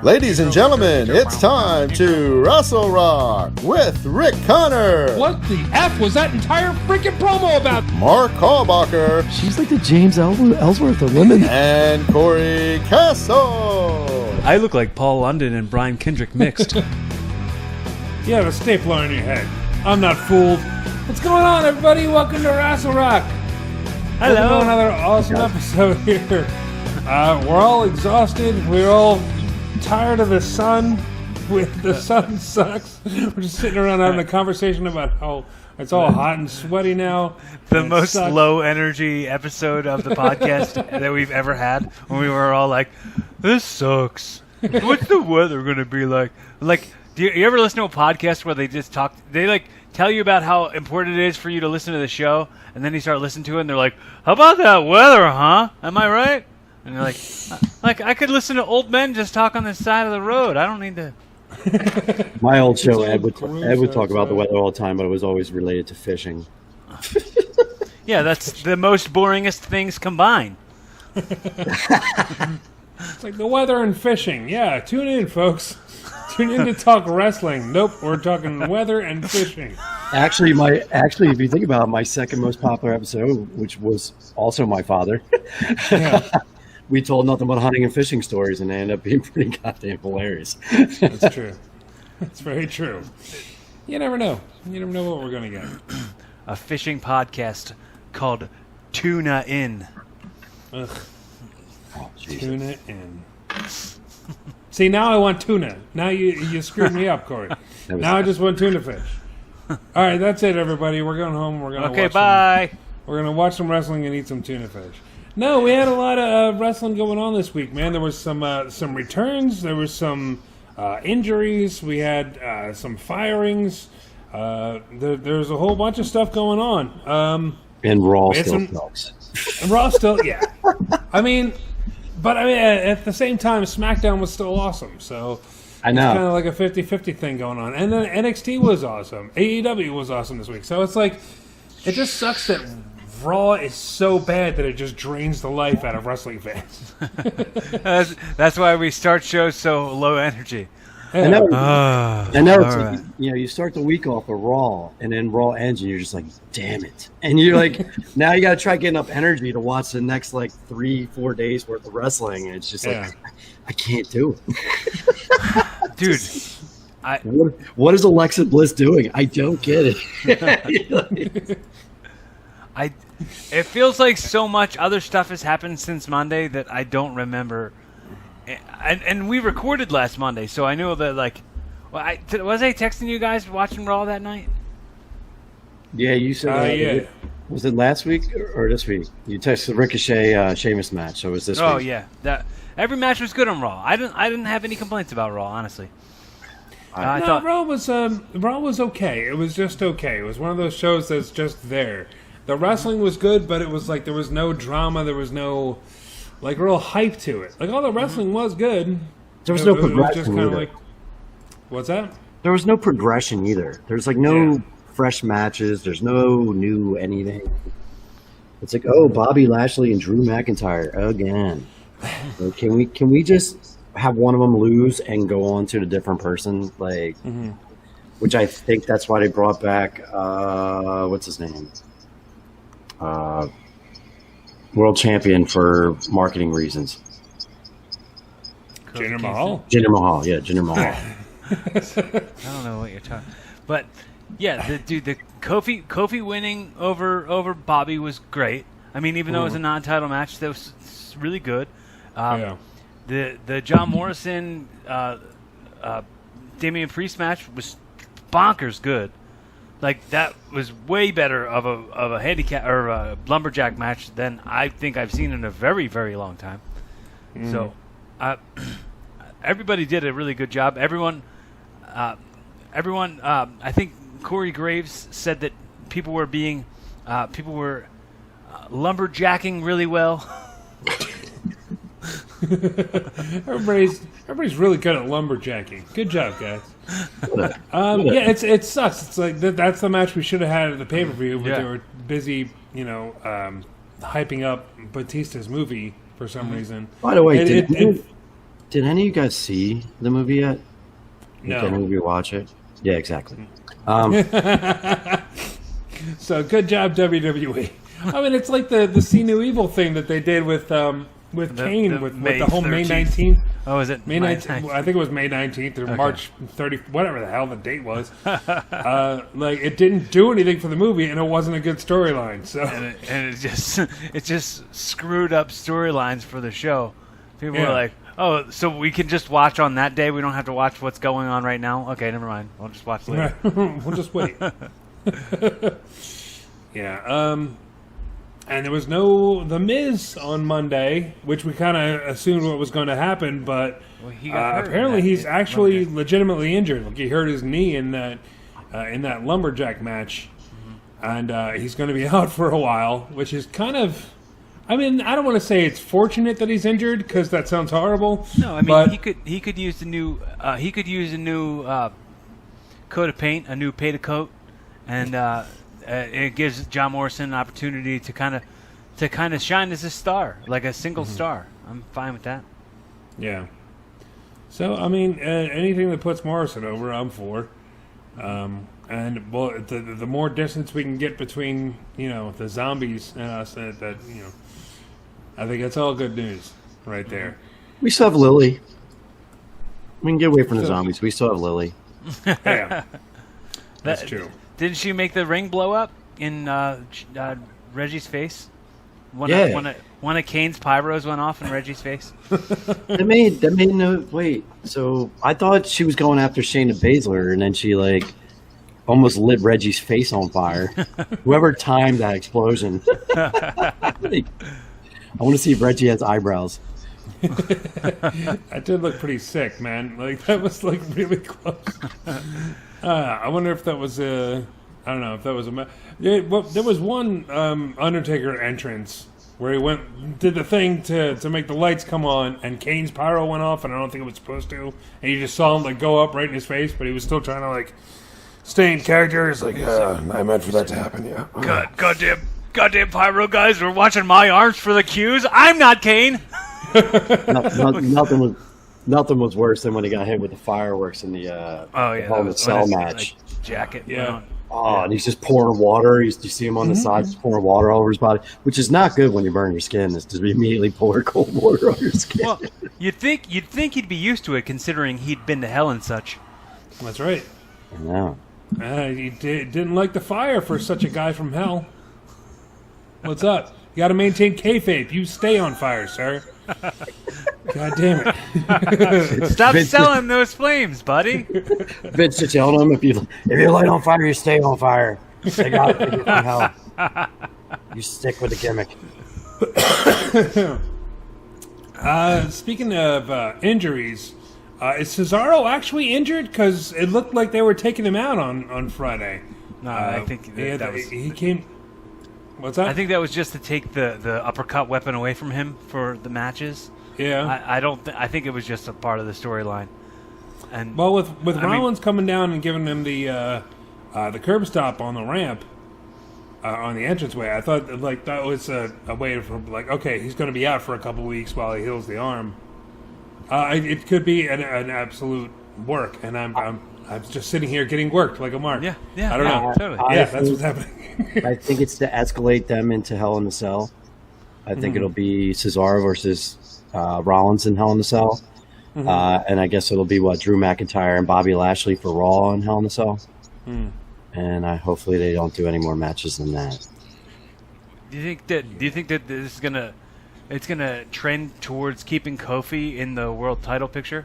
Ladies and gentlemen, it's time to Rassle Rock with Rick Connor. What the F was that entire freaking promo about? Mark Hallbacher. She's like the James Ellsworth of women. And Corey Castle. I look like Paul London and Brian Kendrick mixed. You have a stapler on your head. I'm not fooled. What's going on, everybody? Welcome to Rassle Rock. Hello. Welcome to another awesome episode here. We're all exhausted. We're all tired of the sun. The sun sucks. We're just sitting around having a conversation about how it's all hot and sweaty now. The most low energy episode of the podcast that we've ever had, when we were all like, this sucks. What's the weather going to be like? Like, do you ever listen to a podcast where they just talk, they like tell you about how important it is for you to listen to the show, and then you start listening to it and they're like, how about that weather, huh? Am I right? And you're like I could listen to old men just talk on the side of the road. I don't need to. My old show, Ed would talk about the weather all the time, but it was always related to fishing. Yeah, that's the most boringest things combined. It's like the weather and fishing. Yeah, tune in, folks. Tune in to talk wrestling. Nope, we're talking weather and fishing. Actually, if you think about it, my second most popular episode, which was also my father, we told nothing but hunting and fishing stories, and they ended up being pretty goddamn hilarious. That's true. That's very true. You never know. You never know what we're going to get. A fishing podcast called Tuna In. Ugh. Oh, Tuna in. See, now I want tuna. Now you screwed me up, Corey. Now I just want tuna fish. All right, that's it, everybody. We're going home. We're going to bye. We're going to watch some wrestling and eat some tuna fish. No, we had a lot of wrestling going on this week, man. There was some returns. There was some injuries. We had some firings. There's a whole bunch of stuff going on. And Raw still sucks. And Raw still, yeah. I mean, at the same time, SmackDown was still awesome. So I know. It's kind of like a 50-50 thing going on. And then NXT was awesome. AEW was awesome this week. So it's like, it just sucks that Raw is so bad that it just drains the life out of wrestling fans. That's why we start shows so low energy. Yeah. I know. It's like, you start the week off with Raw, and then Raw ends, and you're just like, damn it. And you're like, now you got to try getting up energy to watch the next, 3-4 days worth of wrestling. And it's just like, I can't do it. Dude. What is Alexa Bliss doing? I don't get it. It feels like so much other stuff has happened since Monday that I don't remember. And we recorded last Monday, so I know that, was I texting you guys watching Raw that night? Yeah, you said, was it last week or this week? You texted the Ricochet Sheamus match, so it was this week. Oh, yeah. Every match was good on Raw. I didn't have any complaints about Raw, honestly. Raw was okay. It was just okay. It was one of those shows that's just there. The wrestling was good, but it was like there was no drama. There was no real hype to it. All the wrestling was good. There was no progression. It was just kind of what's that? There was no progression either. There's no fresh matches. There's no new anything. It's like, Bobby Lashley and Drew McIntyre again. Can we just have one of them lose and go on to a different person? Which I think that's why they brought back what's his name? World champion for marketing reasons. Jinder Mahal? Jinder Mahal, yeah, Jinder Mahal. I don't know what you're talking, but yeah, the Kofi winning over Bobby was great. I mean, even though it was a non-title match, that was really good. The John Morrison Damian Priest match was bonkers good. That was way better of a handicap or a lumberjack match than I think I've seen in a very, very long time. So, everybody did a really good job. Everyone, I think Corey Graves said that people were lumberjacking really well. Everybody's really good at lumberjacking. Good job, guys. It sucks. It's like that's the match we should have had at the pay-per-view, but they were busy, hyping up Batista's movie for some reason. By the way, Did any of you guys see the movie yet? No. Did any of you watch it? Yeah, exactly. So good job, WWE. I mean, it's like the See No Evil thing that they did with Kane with the whole May 19th. Oh, is it May 19th? I think it was May 19th or March 30, whatever the hell the date was. Like it didn't do anything for the movie, and it wasn't a good storyline. So and it just screwed up storylines for the show. People were like, "Oh, so we can just watch on that day? We don't have to watch what's going on right now? Okay, never mind. We'll just watch later." We'll just wait. Yeah. And there was no The Miz on Monday, which we kind of assumed what was going to happen, but he got hurt apparently he's actually Monday. legitimately injured. Like he hurt his knee in that lumberjack match, and he's going to be out for a while, which is kind of. I mean, I don't want to say it's fortunate that he's injured because that sounds horrible. No, I mean but, he could use a new coat of paint, a new coat, and it gives John Morrison an opportunity to kind of shine as a star, like a single star. I'm fine with that. Yeah. So I mean, anything that puts Morrison over, I'm for. And well, the more distance we can get between the zombies and us, that I think that's all good news right there. We still have Lily. We can get away from the zombies. We still have Lily. Yeah, that's true. Didn't she make the ring blow up in Reggie's face? One of Kane's pyros went off in Reggie's face. That made no wait. So I thought she was going after Shayna Baszler, and then she almost lit Reggie's face on fire. Whoever timed that explosion. I want to see if Reggie has eyebrows. That did look pretty sick, man. Like that was really close. I wonder if that was I don't know if that was there was one Undertaker entrance where he did the thing to make the lights come on, and Kane's pyro went off, and I don't think it was supposed to, and you just saw him go up right in his face, but he was still trying to stay in character. It's I meant for that to happen. Yeah. Goddamn pyro guys! We're watching my arms for the cues. I'm not Kane. Nothing was worse than when he got hit with the fireworks in the Hell in a Cell match. Jacket. Yeah. And he's just pouring water. You see him on the side, just pouring water all over his body, which is not good when you burn your skin. Is to immediately pour cold water on your skin. Well, you'd think he'd be used to it, considering he'd been to hell and such. That's right. I know. He didn't like the fire for such a guy from hell. What's up? You got to maintain kayfabe. You stay on fire, sir. God damn it! Stop selling those flames, buddy. Vince just yelled at him, if you light on fire, you stay on fire. They got it from hell. You stick with the gimmick. Speaking of injuries, is Cesaro actually injured? Because it looked like they were taking him out on Friday. No, I think he came. What's that? I think that was just to take the uppercut weapon away from him for the matches. Yeah. I think it was just a part of the storyline. And well, with Rollins coming down and giving him the curb stop on the ramp on the entranceway, I thought that was a way for okay, he's going to be out for a couple weeks while he heals the arm. It could be an absolute work, and I'm just sitting here getting worked like a mark. Yeah. I don't know. Totally. That's what's happening. I think it's to escalate them into Hell in a Cell. I think it'll be Cesaro versus Rollins in Hell in a Cell. And I guess it'll be Drew McIntyre and Bobby Lashley for Raw in Hell in a Cell. And hopefully they don't do any more matches than that. Do you think that this is gonna trend towards keeping Kofi in the world title picture?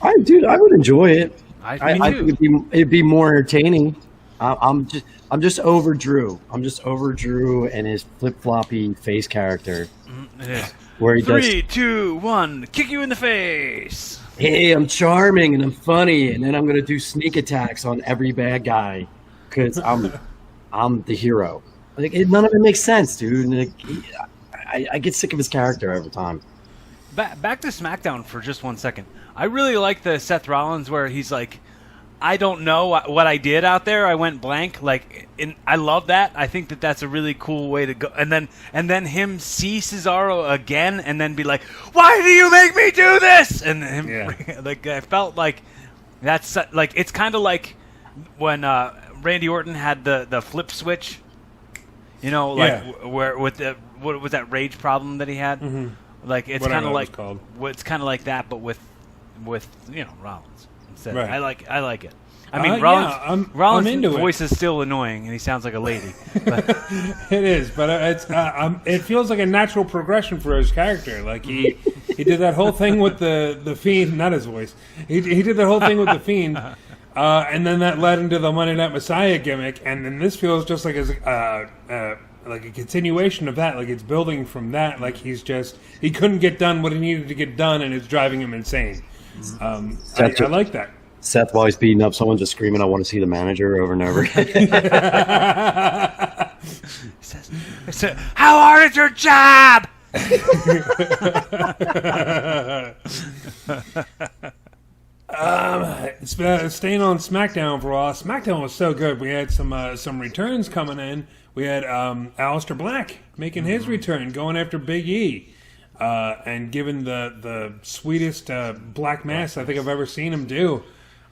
I would enjoy it. I think it'd be more entertaining. I'm just over Drew. I'm just over Drew and his flip floppy face character. It is. Where he 3, 2, 1, kick you in the face. Hey, I'm charming and I'm funny, and then I'm gonna do sneak attacks on every bad guy because I'm the hero. None of it makes sense, dude. I get sick of his character every time. Back to SmackDown for just 1 second. I really like the Seth Rollins where he's like, I don't know what I did out there. I went blank. I love that. I think that that's a really cool way to go. And then him see Cesaro again, and then be like, "Why do you make me do this?" And him, I felt like that's it's kind of like when Randy Orton had the flip switch. Where with what was that rage problem that he had? Mm-hmm. Like it's kind of like that, but with Rollins. Right. I like it. I mean, Rollins' voice is still annoying, and he sounds like a lady. But. It is, but it feels like a natural progression for his character. Like he did that whole thing with the Fiend, not his voice. He did the whole thing with the Fiend, and then that led into the Monday Night Messiah gimmick, and then this feels just like like a continuation of that. Like it's building from that. Like he couldn't get done what he needed to get done, and it's driving him insane. I like that. Seth, while he's beating up someone, just screaming, "I want to see the manager" over and over again. How hard is your job? Staying on SmackDown for a while. SmackDown was so good. We had some returns coming in. We had Aleister Black making his return, going after Big E. And given the sweetest black mass I think I've ever seen him do,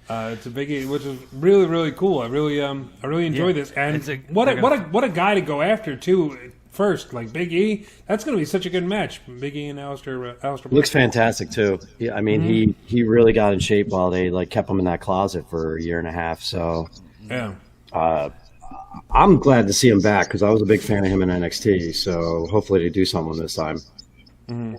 it's a big, which is really really cool. I really enjoy this, and what a guy to go after too. First, like Big E, that's going to be such a good match. Big E and Aleister Black. Looks fantastic too. I mean, he really got in shape while they kept him in that closet for a year and a half. So yeah. I'm glad to see him back because I was a big fan of him in NXT. So hopefully they do something this time. Mm-hmm.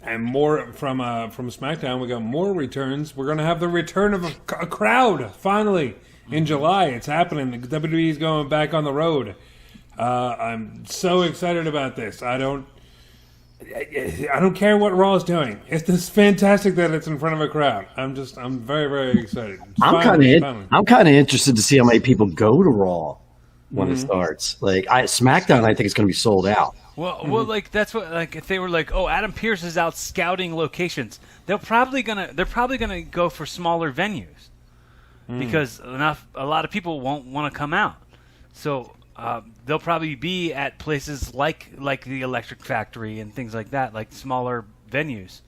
And more from SmackDown. We got more returns. We're going to have the return of a crowd finally in July. It's happening. The WWE is going back on the road. I'm so excited about this. I don't care what Raw is doing. It's just fantastic that it's in front of a crowd. I'm very very excited. I'm kind of interested to see how many people go to Raw when it starts. SmackDown, I think it's going to be sold out. Well, that's what if they were oh, Adam Pearce is out scouting locations, they're probably gonna go for smaller venues because a lot of people won't want to come out, so they'll probably be at places like the Electric Factory and things like that, like smaller venues.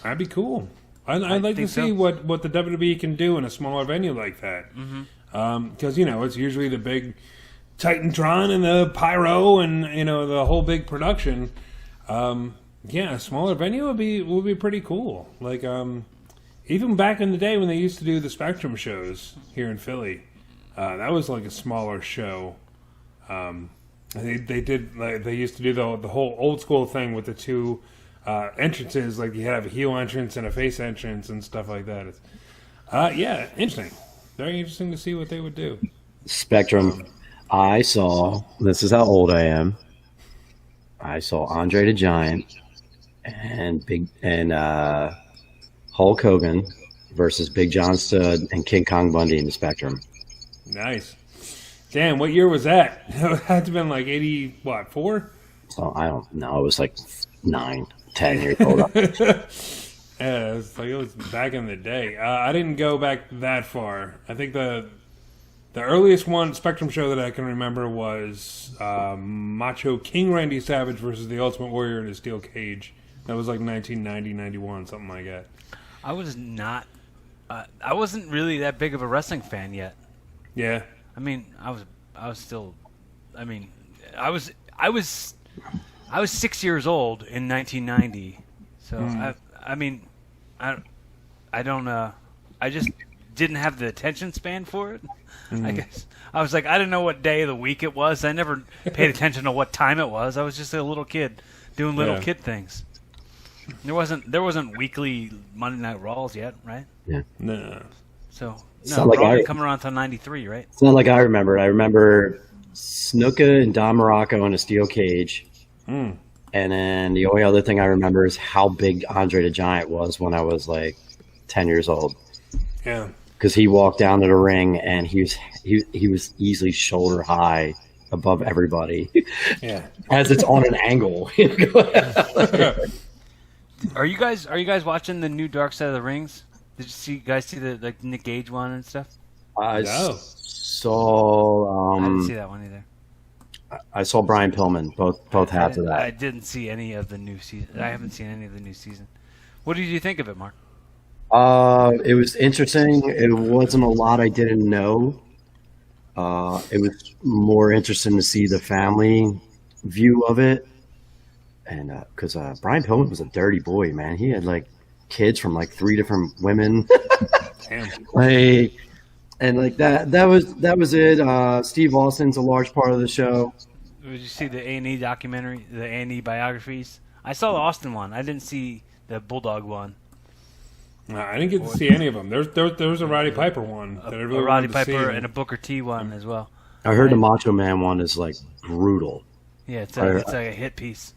That'd be cool. I'd like to see what the WWE can do in a smaller venue like that, because it's usually the big Titantron and the pyro and the whole big production. A smaller venue would be pretty cool. Even back in the day when they used to do the Spectrum shows here in Philly, that was like a smaller show. They used to do the whole old school thing with the two entrances, like you have a heel entrance and a face entrance and stuff like that. Interesting. Very interesting to see what they would do. Spectrum. I saw, this is how old I am, I saw Andre the Giant and Hulk Hogan versus Big John Studd and King Kong Bundy in the Spectrum. Nice. Damn, what year was that? It had to have been 4? So I don't know. It was 9, 10 years old. Yeah, it was back in the day. I didn't go back that far. I think the earliest Spectrum show that I can remember was Macho King Randy Savage versus the Ultimate Warrior in a steel cage. That was 1990, 91, something like that. I was not. I wasn't really that big of a wrestling fan yet. Yeah. I mean, I was still. I mean, I was 6 years old in 1990. So I don't. I just didn't have the attention span for it. I guess I was I didn't know what day of the week it was. I never paid attention to what time it was. I was just a little kid doing little kid things. There wasn't weekly Monday Night Raws yet, right? Yeah. No. So Raw didn't come around until '93, right? It's not like I remember it. I remember Snuka and Don Morocco in a steel cage. And then the only other thing I remember is how big Andre the Giant was when I was 10 years old. Yeah. Because he walked down to the ring and he was easily shoulder high above everybody. Yeah. As it's on an angle. Are you guys watching the new Dark Side of the Rings? Did you guys see the Nick Gage one and stuff? I No. saw. I didn't see that one either. I saw Brian Pillman. Both halves of I that. didn't see any of the new season. I haven't seen any of the new season. What did you think of it, Mark? It was interesting. It wasn't a lot I didn't know. It was more interesting to see the family view of it, and because Brian Pillman was a dirty boy, man. He had like kids from like 3 different women. Damn. Like, and like that was it. Steve Austin's a large part of the show. Did you see the A&E documentary, the A&E biographies? I saw the Austin one. I didn't see the Bulldog one. No, I didn't get to see any of them. There was a Roddy Piper one that I really A Roddy wanted to see. Piper and a Booker T one as well. I heard the Macho Man one is like brutal. Yeah, it's like a hit piece.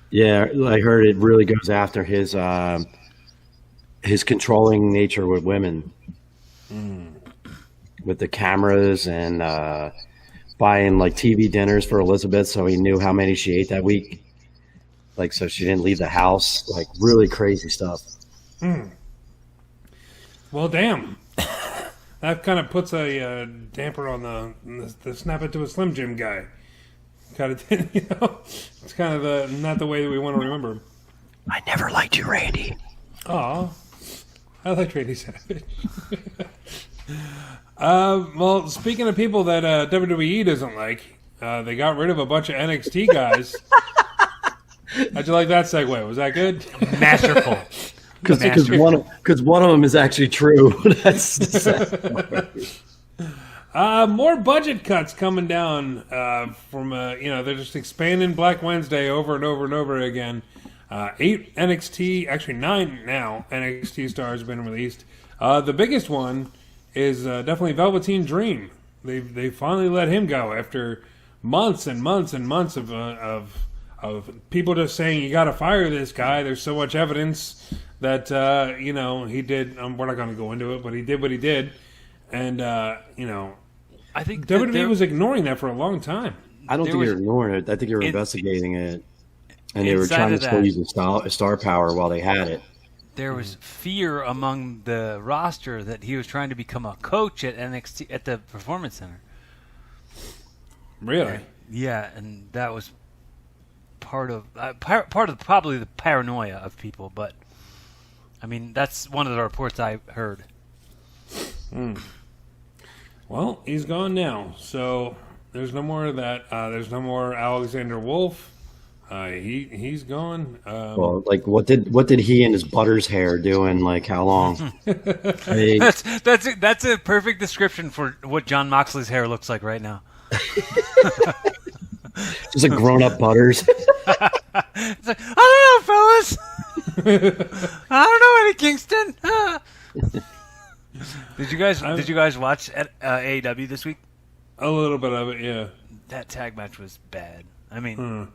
Yeah, I heard it really goes after his controlling nature with women, with the cameras and buying like TV dinners for Elizabeth so he knew how many she ate that week, like so she didn't leave the house. Like really crazy stuff. Well, damn. That kind of puts a damper on the snap it to a Slim Jim guy. Kind of, it's kind of not the way that we want to remember him. I never liked you, Randy. Aw, I like Randy Savage. Well, speaking of people that WWE doesn't like, they got rid of a bunch of NXT guys. How'd you like that segue? Was that good? Masterful. Because one of them is actually true. That's the sad. More budget cuts coming down from they're just expanding Black Wednesday over and over and over again. 8 NXT, actually 9 now NXT stars have been released. The biggest one is definitely Velveteen Dream. They finally let him go after months and months and months of people just saying you got to fire this guy. There's so much evidence that he did. We're not going to go into it, but he did what he did, and I think WWE was ignoring that for a long time. I don't think they were ignoring it. I think they were investigating it, and they were trying to still use the star power while they had it. There was fear among the roster that he was trying to become a coach at NXT at the Performance Center. Really? Yeah, and that was part of probably the paranoia of people. But I mean, that's one of the reports I heard. Well, he's gone now, so there's no more of that. There's no more Alexander Wolf. He's gone. Well, like what did he and his Butters hair do in like how long? That's a perfect description for what John Moxley's hair looks like right now. Just a grown up Butters. It's like, I don't know, fellas. I don't know, Eddie Kingston. Did you guys watch AEW this week? A little bit of it, yeah. That tag match was bad. I mean,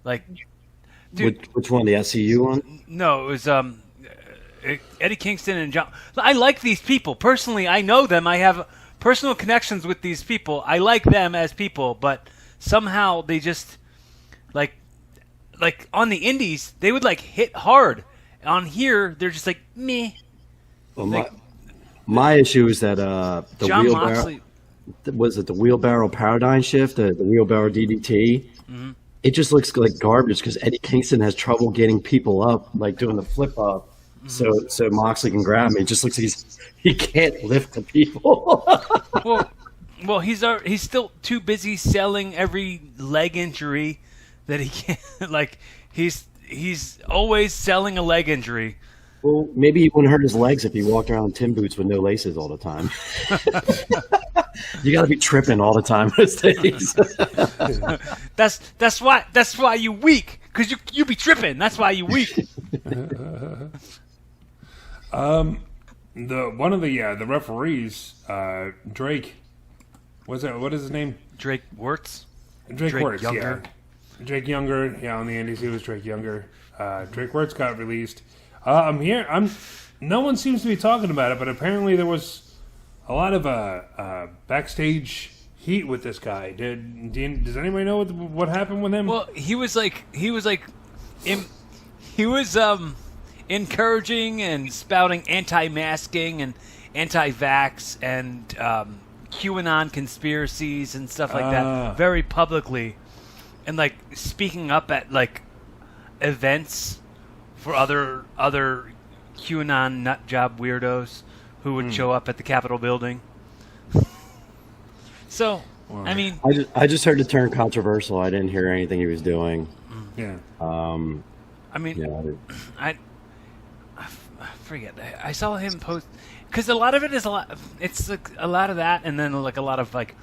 like, dude, which one? The SCU one? No, it was Eddie Kingston and John. I like these people personally. I know them. I have personal connections with these people. I like them as people, but somehow they just like on the indies they would like hit hard. On here they're just like meh. Well, my issue is that the John wheelbarrow Moxley, was it the wheelbarrow paradigm shift, the wheelbarrow DDT. Mm-hmm. It just looks like garbage because Eddie Kingston has trouble getting people up, like doing the flip up, so Moxley can grab me. It just looks like he can't lift the people. well, he's still too busy selling every leg injury that he can't. Like he's always selling a leg injury. Well, maybe he wouldn't hurt his legs if he walked around in tin boots with no laces all the time. You got to be tripping all the time these days. That's why you weak, because you be tripping. That's why you weak. The one of the referees, Drake. What is his name? Drake Wirtz. Drake Wirtz. Younger. Yeah. Drake Younger. Yeah, on the Indies he was Drake Younger. Drake Wirtz got released. I'm here. No one seems to be talking about it, but apparently there was a lot of backstage heat with this guy. Does anybody know what happened with him? Well, he was encouraging and spouting anti-masking and anti-vax and QAnon conspiracies and stuff like that very publicly, and like speaking up at like events for other QAnon nut job weirdos who would show up at the Capitol building. So, I mean, I just heard the term controversial. I didn't hear anything he was doing. Yeah. I mean, Yeah. I forget. I saw him post because a lot of it is a lot. It's like a lot of that, and then like a lot of like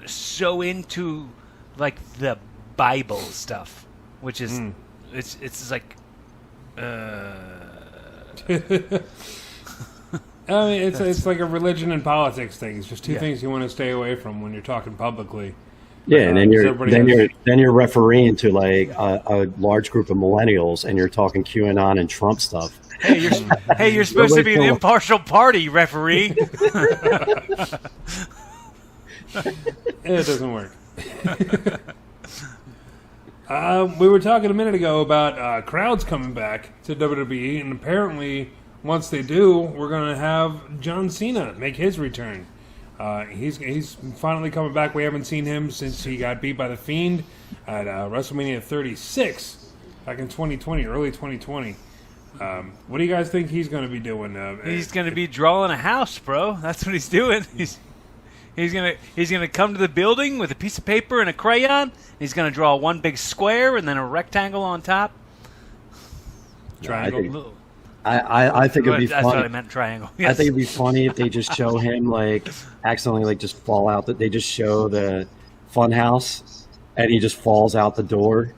so into like the Bible stuff, which is it's like. I mean, it's like a religion and politics thing. It's just two things you want to stay away from when you're talking publicly. Yeah, and then everybody you're refereeing to like a large group of millennials, and you're talking QAnon and Trump stuff. Hey, you're supposed to be an impartial party, referee. It doesn't work. We were talking a minute ago about crowds coming back to WWE, and apparently, once they do, we're going to have John Cena make his return. He's finally coming back. We haven't seen him since he got beat by The Fiend at WrestleMania 36 back in 2020, early 2020. What do you guys think he's going to be doing? He's going to be drawing a house, bro. That's what he's doing. He's gonna come to the building with a piece of paper and a crayon. He's gonna draw one big square and then a rectangle on top. Triangle. I think it'd be That's funny. what I meant, triangle. Yes. I think it'd be funny if they just show him like accidentally like just fall out. That they just show the fun house and he just falls out the door.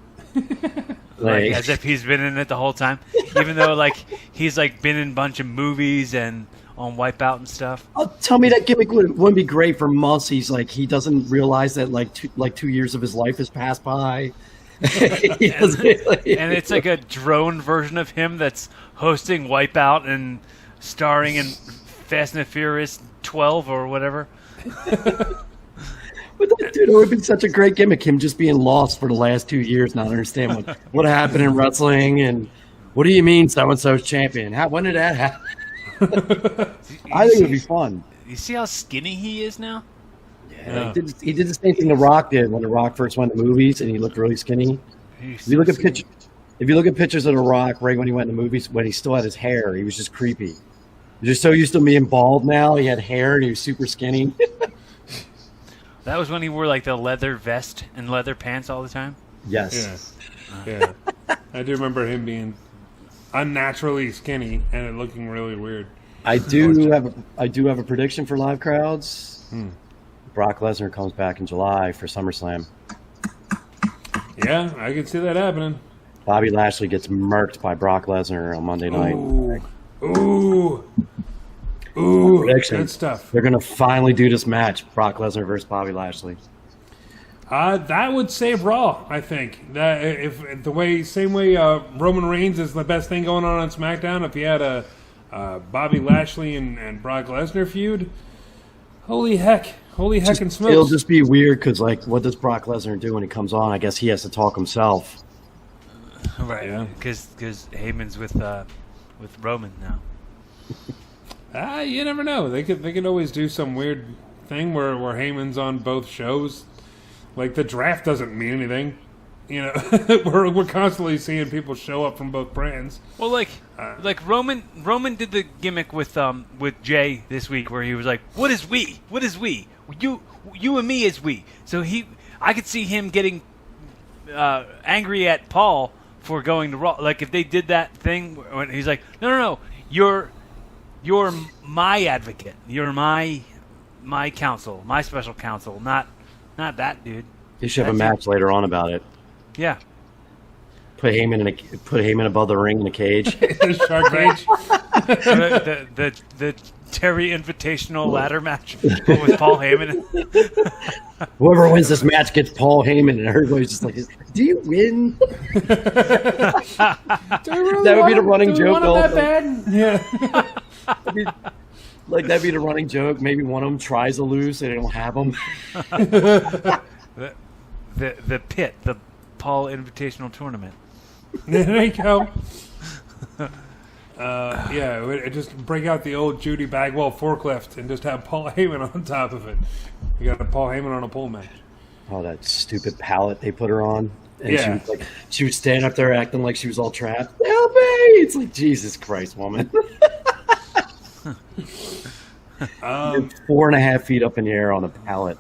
Like as if he's been in it the whole time, even though like he's like been in a bunch of movies and on Wipeout and stuff. Oh, tell me that gimmick wouldn't be great for months. He's like he doesn't realize that like 2 years of his life has passed by. And it's like a drone version of him that's hosting Wipeout and starring in Fast and the Furious 12 or whatever. But that, dude, it would be such a great gimmick. Him just being lost for the last 2 years, not understand what happened in wrestling and what do you mean so and so's champion? When did that happen? I think it would be fun. You see how skinny he is now? Yeah. He did the same thing The Rock did when The Rock first went to movies, and he looked really skinny. If you look at pictures of The Rock right when he went to movies, when he still had his hair, he was just creepy. He was just so used to being bald now. He had hair, and he was super skinny. That was when he wore like the leather vest and leather pants all the time? Yes. Yeah. I do remember him being unnaturally skinny and it looking really weird. I do have a prediction for live crowds. Brock Lesnar comes back in July for SummerSlam. Yeah, I can see that happening. Bobby Lashley gets murked by Brock Lesnar on Monday night. Ooh, Prediction. good stuff. They're going to finally do this match, Brock Lesnar versus Bobby Lashley. That would save Raw, I think. That if the same way Roman Reigns is the best thing going on SmackDown, if you had a Bobby Lashley and Brock Lesnar feud, holy heck and smokes. It'll just be weird because, like, what does Brock Lesnar do when he comes on? I guess he has to talk himself. Right, yeah. Because Heyman's with Roman now. You never know. They could always do some weird thing where Heyman's on both shows. Like the draft doesn't mean anything, you know. we're constantly seeing people show up from both brands. Well, like Roman did the gimmick with Jay this week where he was like, "What is we? What is we? You and me is we." So I could see him getting angry at Paul for going to Raw. Like if they did that thing when he's like, "No, you're my advocate. You're my counsel, my special counsel, not that dude." They should have a match later on about it. Yeah. Put Heyman above the ring in a cage. Shark cage. the Terry Invitational ladder match with Paul Heyman. Whoever wins this match gets Paul Heyman, and everybody's just like, "Do you win?" That would be the running joke. That bad? Yeah. That'd be the running joke. Maybe one of them tries to lose, so they don't have them. The pit, the Paul Invitational Tournament. There you go. Just break out the old Judy Bagwell forklift and just have Paul Heyman on top of it. You got a Paul Heyman on a pole match. Oh, that stupid pallet they put her on. And Yeah. she was standing up there acting like she was all trapped. Help me! It's like, Jesus Christ, woman. You're 4.5 feet up in the air on a pallet.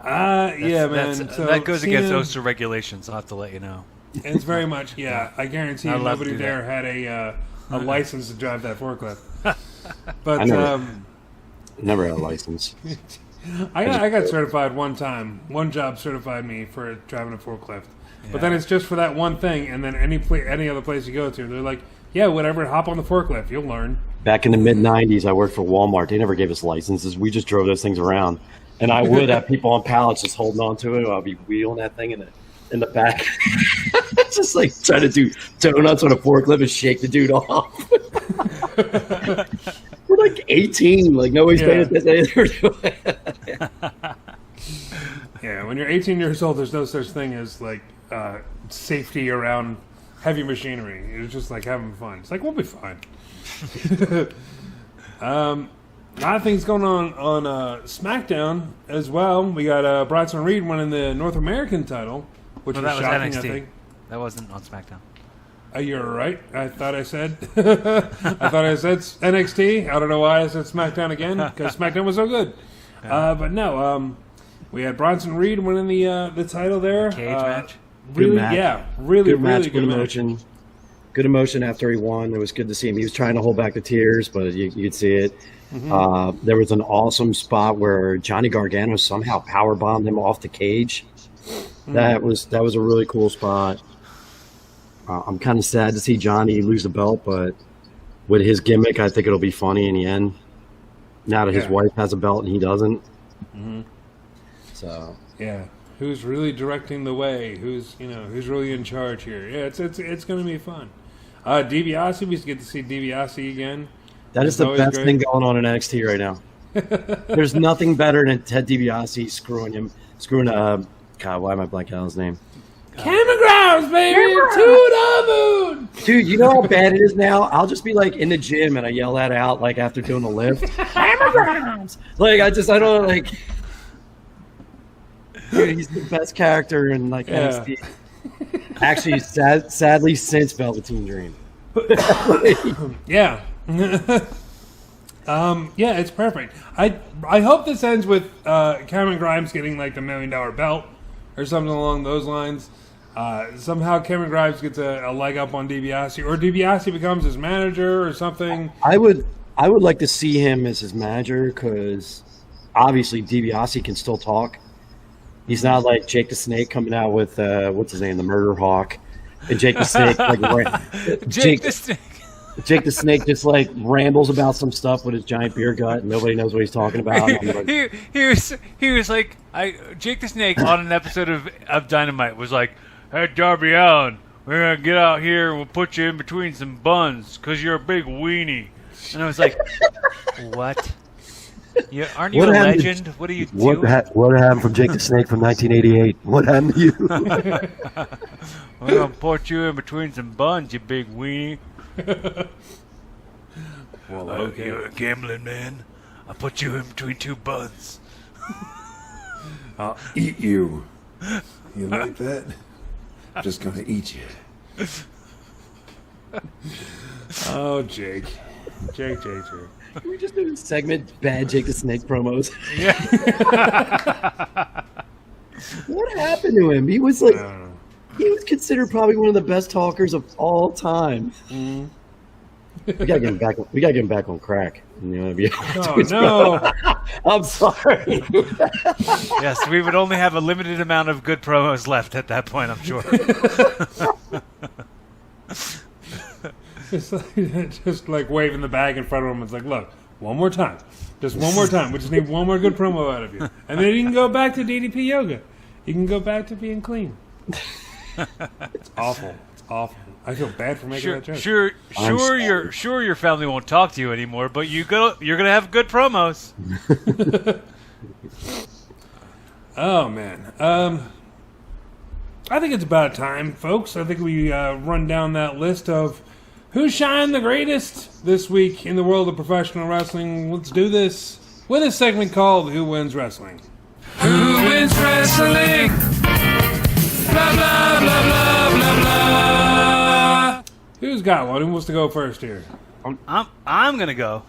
Man. So that goes against Cena- OSHA regulations. I'll have to let you know. It's very much, yeah. I guarantee you I'd love to nobody do there had a license to drive that forklift. But I never had a license. I got certified one time. One job certified me for driving a forklift. But then it's just for that one thing, and then any other place you go to, they're like, yeah, whatever, hop on the forklift, you'll learn. Back in the mid-'90s, I worked for Walmart. They never gave us licenses. We just drove those things around. And I would have people on pallets just holding on to it. I'll be wheeling that thing in the back. Just like trying to do donuts on a forklift and shake the dude off. We're like 18. Like, nobody's paying attention. Yeah, when you're 18 years old, there's no such thing as, like, safety around heavy machinery. It's just like having fun. It's like, we'll be fine. A lot of things going on SmackDown as well. We got Bronson Reed winning the North American title, which Well, was that was shocking, NXT. I think. That wasn't on SmackDown. You're right. I thought I said NXT. I don't know why I said SmackDown again, because SmackDown was so good. But no, we had Bronson Reed winning the title there. Cage match. Really, match. yeah, really Good match, good good match. emotion. Good emotion after he won. It was good to see him. He was trying to hold back the tears, but you could see it. Mm-hmm. There was an awesome spot where Johnny Gargano somehow power bombed him off the cage. That was a really cool spot. I'm kind of sad to see Johnny lose the belt, but with his gimmick, I think it'll be funny in the end. Now that his wife has a belt and he doesn't. Mm-hmm. So Yeah, who's really directing the way? Who's really in charge here? Yeah, it's going to be fun. DiBiase, we get to see DiBiase again. that is It's the always best great. thing going on in NXT right now. There's nothing better than Ted DiBiase screwing God, why am I blanking on his name? Cameron Grimes, baby, to the moon. Dude, you know how bad it is now? I'll just be like in the gym and I yell that out like after doing a lift. Like I don't like. Dude, he's the best character in like NXT. Actually, sadly, since Velveteen Dream. Yeah. Yeah, it's perfect. I hope this ends with Cameron Grimes getting like the $1 million belt or something along those lines. Somehow Cameron Grimes gets a leg up on DiBiase, or DiBiase becomes his manager or something. I would like to see him as his manager because obviously DiBiase can still talk. He's not like Jake the Snake coming out with what's his name, the Murder Hawk, and Jake the Snake Jake the Snake. Jake the Snake just like rambles about some stuff with his giant beer gut, and nobody knows what he's talking about. I'm like, he was like Jake the Snake on an episode of Dynamite was like, "Hey Darby Allin, we're gonna get out here and we'll put you in between some buns because you're a big weenie." And I was like, "What? Aren't you What a happened to- legend? What are you what doing?" happened from Jake the Snake from 1988? What happened to you? We're gonna put you in between some buns, you big weenie. Well, okay. You're a gambling man. I put you in between two buns. I'll eat you. You like that? I'm just gonna eat you. Oh, Jake. Jake. Can we just do a segment bad Jake the Snake promos? Yeah. What happened to him? He was like, he was considered probably one of the best talkers of all time. Mm-hmm. We gotta get him back. We gotta get him back on crack. You know, Oh, no. I'm sorry. Yes, we would only have a limited amount of good promos left at that point, I'm sure. just like waving the bag in front of him. It's like, look, one more time. Just one more time. We just need one more good promo out of you. And then you can go back to DDP yoga. You can go back to being clean. It's awful. It's awful. I feel bad for making that joke. Sure, your family won't talk to you anymore, but you're gonna have good promos. Oh, man. I think it's about time, folks. I think we run down that list of who's shined the greatest this week in the world of professional wrestling. Let's do this with a segment called Who Wins Wrestling. Who wins wrestling? Blah, blah, blah, blah, blah, blah. Who's got one? Who wants to go first here? I'm gonna go.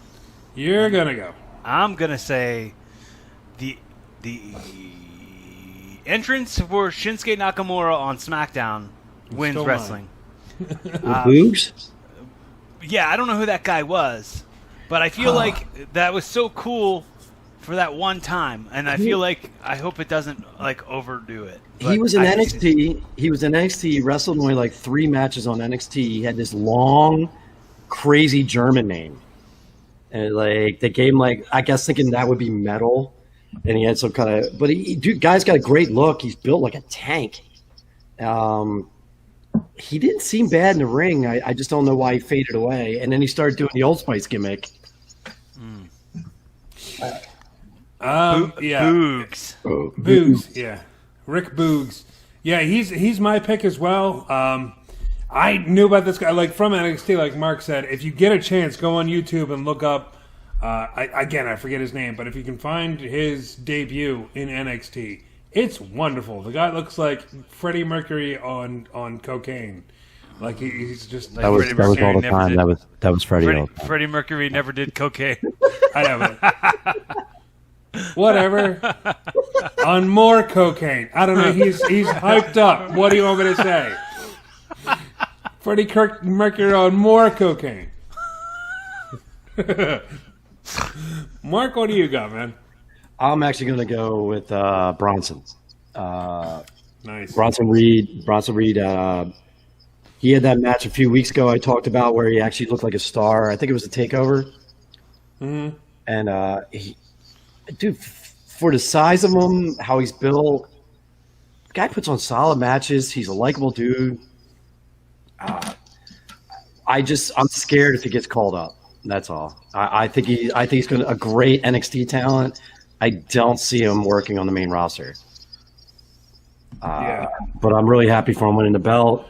You're gonna go. I'm gonna say the entrance for Shinsuke Nakamura on SmackDown wins Still wrestling. Boogs? Yeah, I don't know who that guy was, but I feel like that was so cool for that one time, and I feel like I hope it doesn't like overdo it. He was in NXT. He was in NXT. He wrestled only like 3 matches on NXT. He had this long, crazy German name, and like they gave him like I guess thinking that would be metal, and he had some kind of. But guy's got a great look. He's built like a tank. He didn't seem bad in the ring. I just don't know why he faded away. And then he started doing the Old Spice gimmick. Yeah. Boogs. Boogs, yeah. Rick Boogs. Yeah, he's my pick as well. I knew about this guy like from NXT, like Mark said. If you get a chance, go on YouTube and look up I forget his name, but if you can find his debut in NXT, it's wonderful. The guy looks like Freddie Mercury on cocaine. Like he's just That was all the time. That was Freddie. Freddie Mercury never did cocaine. I know. Whatever. On more cocaine. I don't know. He's hyped up. What do you want me to say? Freddie Mercury on more cocaine. Mark, what do you got, man? I'm actually going to go with Bronson. Nice. Bronson Reed. He had that match a few weeks ago I talked about where he actually looked like a star. I think it was a takeover. Mm-hmm. And for the size of him, how he's built, the guy puts on solid matches. He's a likable dude. I'm scared if he gets called up. That's all. I think he's going to a great NXT talent. I don't see him working on the main roster. But I'm really happy for him winning the belt,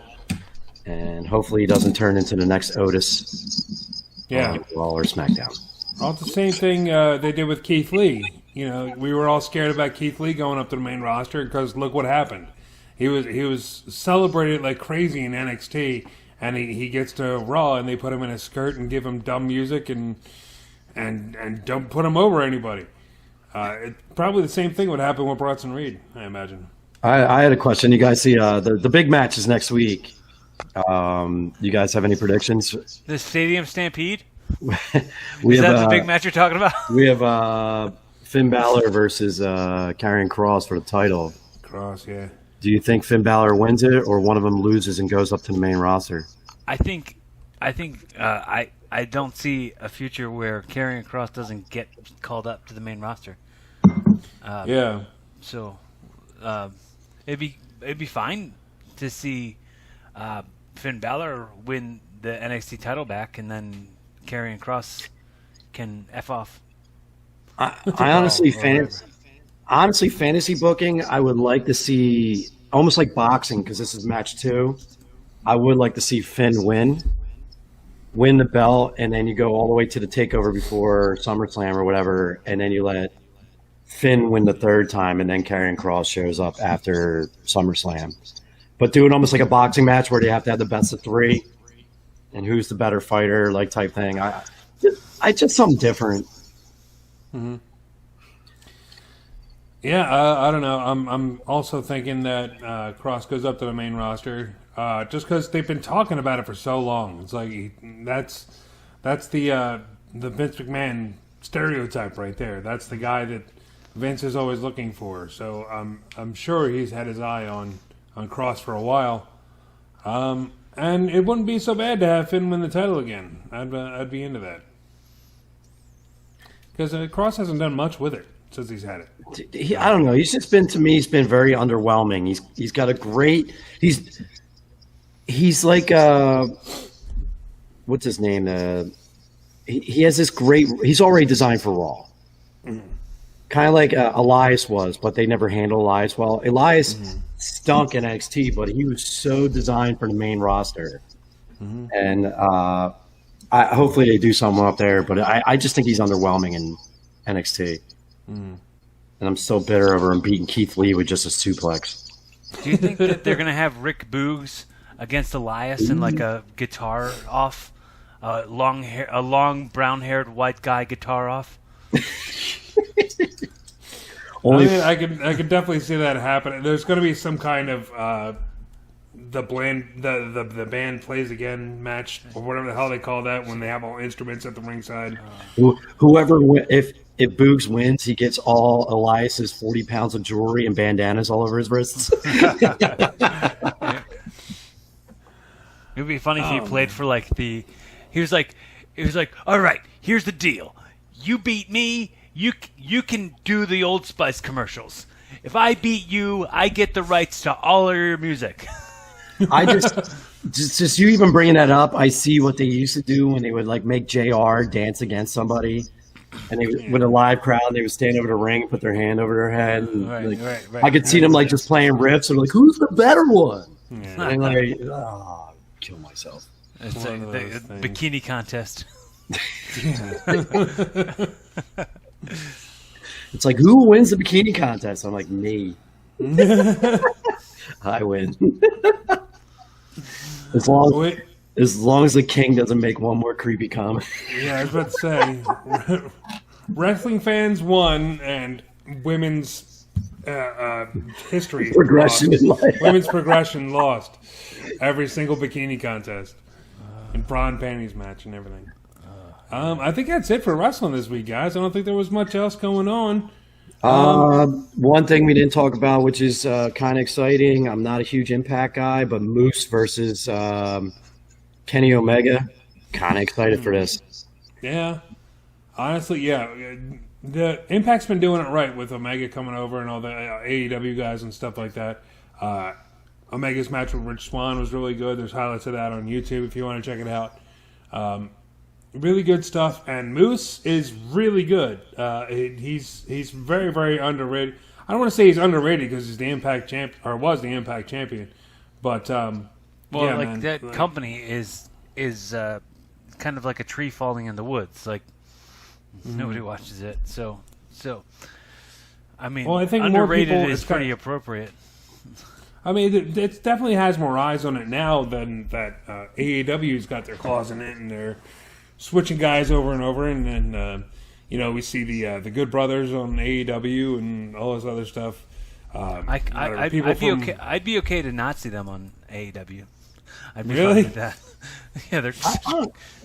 and hopefully he doesn't turn into the next Otis. Yeah, Raw or SmackDown. All the same thing they did with Keith Lee. You know, we were all scared about Keith Lee going up to the main roster because look what happened. He was celebrated like crazy in NXT, and he gets to Raw and they put him in a skirt and give him dumb music and don't put him over anybody. Probably the same thing would happen with Bronson Reed, I imagine. I had a question. You guys see the big match is next week. You guys have any predictions? The Stadium Stampede? Is that the big match you're talking about? We have Finn Balor versus Karrion Kross for the title. Kross, yeah. Do you think Finn Balor wins it, or one of them loses and goes up to the main roster? I don't see a future where Karrion Kross doesn't get called up to the main roster. Yeah. So, it'd be fine to see Finn Balor win the NXT title back, and then Karrion Kross can F off. Honestly, fantasy booking, I would like to see, almost like boxing, because this is match 2, I would like to see Finn win the belt, and then you go all the way to the takeover before SummerSlam or whatever, and then you let Finn win the 3rd time, and then Karrion Kross shows up after SummerSlam. But do it almost like a boxing match where they have to have the best of 3, and who's the better fighter, like type thing. I just something different. Mm-hmm. Yeah, I don't know. I'm also thinking that Kross goes up to the main roster just because they've been talking about it for so long. It's like that's the Vince McMahon stereotype right there. That's the guy that Vince is always looking for. So I'm sure he's had his eye on Kross for a while. And it wouldn't be so bad to have Finn win the title again. I'd be into that. Because Kross hasn't done much with it since he's had it. I don't know. He's been very underwhelming. He's got a great. He's like what's his name? He has this great. He's already designed for Raw. Mm-hmm. Kind of like Elias was, but they never handled Elias well. Elias stunk in NXT, but he was so designed for the main roster. And hopefully they do something up there, but I just think he's underwhelming in NXT. And I'm so bitter over him beating Keith Lee with just a suplex. Do you think that they're going to have Rick Boogs against Elias in like a guitar off? A long brown-haired white guy guitar off? I could definitely see that happening. There's going to be some kind of the band plays again match or whatever the hell they call that when they have all instruments at the ringside. Whoever if Boogs wins, he gets all Elias's 40 pounds of jewelry and bandanas all over his wrists. It would be funny if he played for like the. He was like, all right, here's the deal. You beat me, you can do the Old Spice commercials. If I beat you, I get the rights to all of your music. I just you even bringing that up, I see what they used to do when they would like make JR dance against somebody, and they with a live crowd, they would stand over the ring, put their hand over their head. And, Right. I could see them like just playing riffs and like, who's the better one? Yeah. And like, kill myself. It's like the bikini contest. It's like, who wins the bikini contest? I'm like, me. I win. As long as the king doesn't make one more creepy comment. Yeah, I was about to say, wrestling fans won, and women's history Progression lost. in life. Women's progression lost every single bikini contest and bra and panties match and everything. I think that's it for wrestling this week, guys. I don't think there was much else going on. One thing we didn't talk about, which is kind of exciting. I'm not a huge Impact guy, but Moose versus Kenny Omega. Kind of excited for this. Yeah. Honestly, yeah. The Impact's been doing it right with Omega coming over and all the AEW guys and stuff like that. Omega's match with Rich Swann was really good. There's highlights of that on YouTube if you want to check it out. Really good stuff, and Moose is really good. He's very, very underrated. I don't want to say he's underrated because he's the Impact champ or was the Impact champion, but that company is kind of like a tree falling in the woods. Like nobody watches it, so I mean, I think underrated more people, is pretty appropriate. I mean, it definitely has more eyes on it now than that AEW's got their claws in it, and they're switching guys over and over, and then we see the Good Brothers on AEW and all this other stuff. I'd be okay to not see them on AEW. I'd be really? fine with that. Yeah, they're.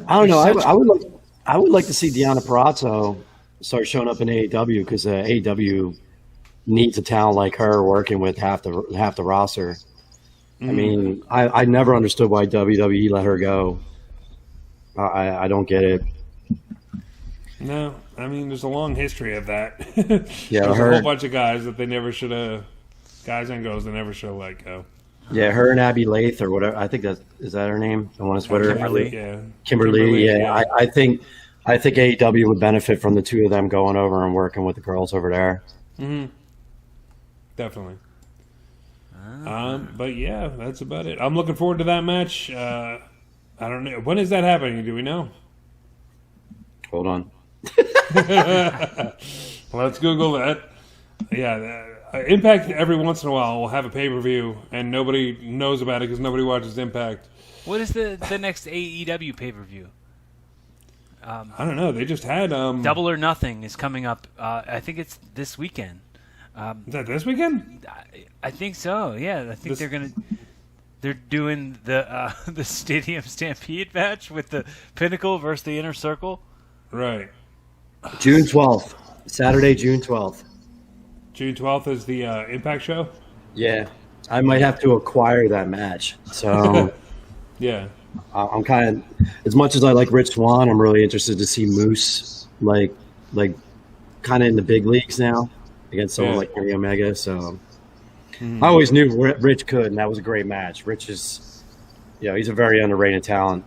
I don't know. I would like to see Deonna Purrazzo start showing up in AEW because AEW needs a talent like her working with half the roster. I mean, I never understood why WWE let her go. I don't get it. No, I mean, there's a long history of that. Yeah, there's a whole bunch of guys that they never should have, guys and girls they never should have let go. Yeah, her and Abby Lath or whatever. I think is that her name? The one on Twitter. Kimberly, yeah. Kimberly, yeah. I think AEW would benefit from the two of them going over and working with the girls over there. Mm-hmm. Definitely. But yeah, that's about it. I'm looking forward to that match. I don't know. When is that happening? Do we know? Hold on. Let's Google that. Yeah, Impact every once in a while will have a pay-per-view, and nobody knows about it because nobody watches Impact. What is the next AEW pay-per-view? I don't know. They just had... Double or Nothing is coming up. I think it's this weekend. Is that this weekend? I think so. Yeah, I think they're doing the Stadium Stampede match with the Pinnacle versus the Inner Circle. Right. June 12th. Saturday, June 12th. June 12th is the Impact show? Yeah. I might have to acquire that match. So yeah. I'm kind of, as much as I like Rich Swann, I'm really interested to see Moose like kind of in the big leagues now against someone like Kenny Omega. So I always knew Rich could, and that was a great match. Rich is, he's a very underrated talent.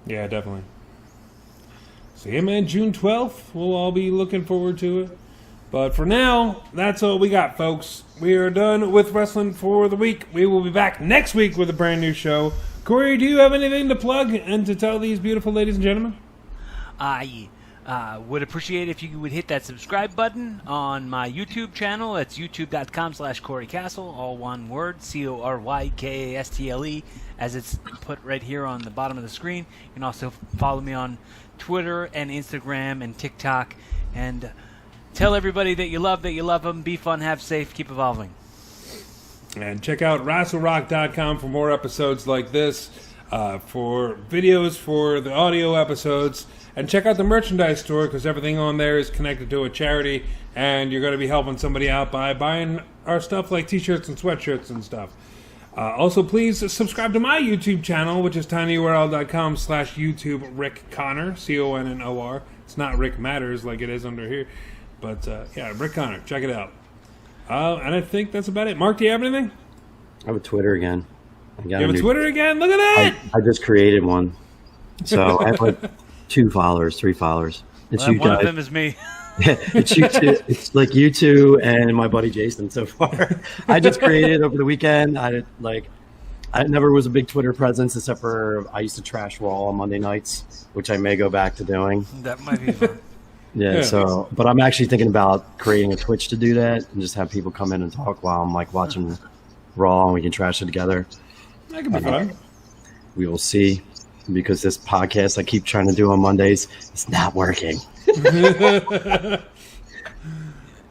Yeah, definitely. So yeah, man, June 12th, we'll all be looking forward to it. But for now, that's all we got, folks. We are done with wrestling for the week. We will be back next week with a brand new show. Corey, do you have anything to plug and to tell these beautiful ladies and gentlemen? I would appreciate if you would hit that subscribe button on my YouTube channel. It's youtube.com/Cory Castle, all one word, CORYKASTLE, as it's put right here on the bottom of the screen. You can also follow me on Twitter and Instagram and TikTok. And tell everybody that you love them. Be fun, have safe, keep evolving. And check out RassleRock.com for more episodes like this, for videos for the audio episodes. And check out the merchandise store, because everything on there is connected to a charity, and you're going to be helping somebody out by buying our stuff like t-shirts and sweatshirts and stuff. Also, please subscribe to my YouTube channel, which is tinyurl.com/YouTube Rick Connor, CONNOR. It's not Rick Matters like it is under here. But, yeah, Rick Connor. Check it out. And I think that's about it. Mark, do you have anything? I have a Twitter again. You have a Twitter again? Look at that! I just created one. So I have like 3 followers. It's you one guys. of them is me. It's you two. It's like you two and my buddy Jason so far. I just created it over the weekend. I never was a big Twitter presence, except for I used to trash Raw on Monday nights, which I may go back to doing. That might be fun. Yeah, so, but I'm actually thinking about creating a Twitch to do that and just have people come in and talk while I'm like watching Raw and we can trash it together. That could be fun. We will see, because this podcast I keep trying to do on Mondays, it's not working.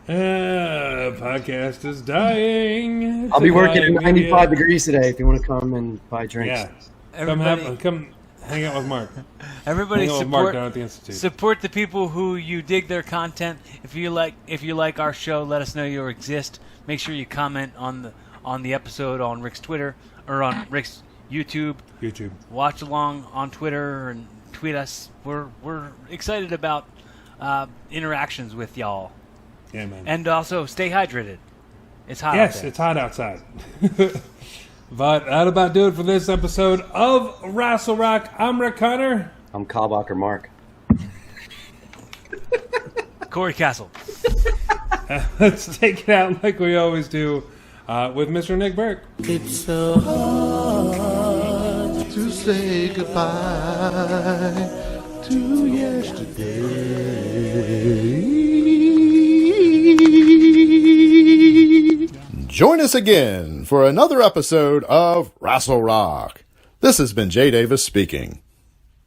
Podcast is dying. I'll be working at 95 degrees today if you want to come and buy drinks. Yeah. Come hang out with Mark. Everybody Mark support down at the Institute. Support the people who you dig their content. If you like our show, let us know you exist. Make sure you comment on the episode on Rick's Twitter or on Rick's YouTube. Watch along on Twitter and tweet us. We're excited about interactions with y'all. Yeah, man. And also stay hydrated. It's hot. Yes, out there. it's hot outside. But that about do it for this episode of Rassle Rock. I'm Rick Connor. I'm Kalbacher Mark. Cory Castle. Let's take it out like we always do with Mr. Nick Burke. It's so hard to say goodbye to yesterday. Join us again for another episode of Rassle Rock. This has been Jay Davis speaking.